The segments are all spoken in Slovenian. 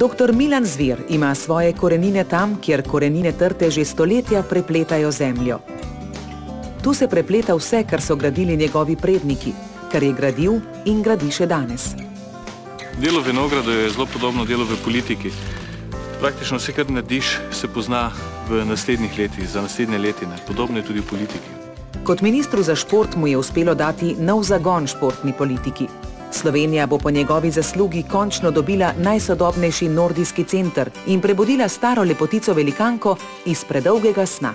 Dr. Milan Zver ima svoje korenine tam, kjer korenine trte že stoletja prepletajo zemljo. Tu se prepleta vse, kar so gradili njegovi predniki, kar je gradil in gradi še danes. Delo v vinogradu je zelo podobno delu v politiki. Praktično vse, kar narediš, se pozna v naslednjih letih, za naslednje letine. Podobno je tudi v politiki. Kot ministru za šport mu je uspelo dati nov zagon športni politiki. Slovenija bo po njegovi zaslugi končno dobila najsodobnejši nordijski center in prebudila staro lepotico velikanko iz predolgega sna.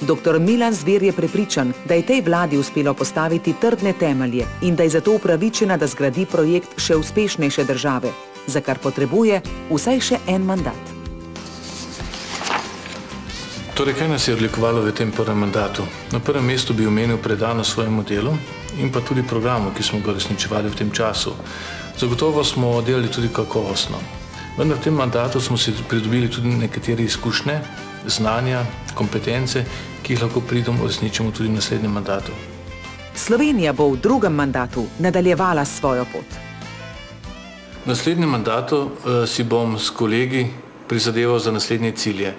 Dr. Milan Zver je prepričan, da je tej vladi uspelo postaviti trdne temelje in da je zato upravičena, da zgradi projekt še uspešnejše države, za kar potrebuje vsaj še en mandat. Torej, kaj nas je odlikovalo v tem prvem mandatu? Na prvem mestu bi omenil predanost svojemu delu in pa tudi programu, ki smo ga uresničevali v tem času. Zagotovo smo delali tudi kakovostno. Vendar v tem mandatu smo si pridobili tudi nekatere izkušnje, znanja, kompetence, ki jih lahko pridom uresničimo tudi v naslednjem mandatu. Slovenija bo v drugem mandatu nadaljevala svojo pot. V naslednjem mandatu si bom s kolegi prizadeval za naslednje cilje.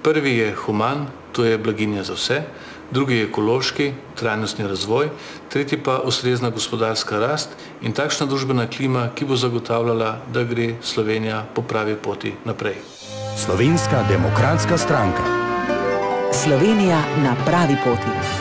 Prvi je human, to je blaginja za vse, drugi je ekološki, trajnostni razvoj, tretji pa ustrezna gospodarska rast in takšna družbena klima, ki bo zagotavljala, da gre Slovenija po pravi poti naprej. Slovenska demokratska stranka. Slovenija na pravi poti.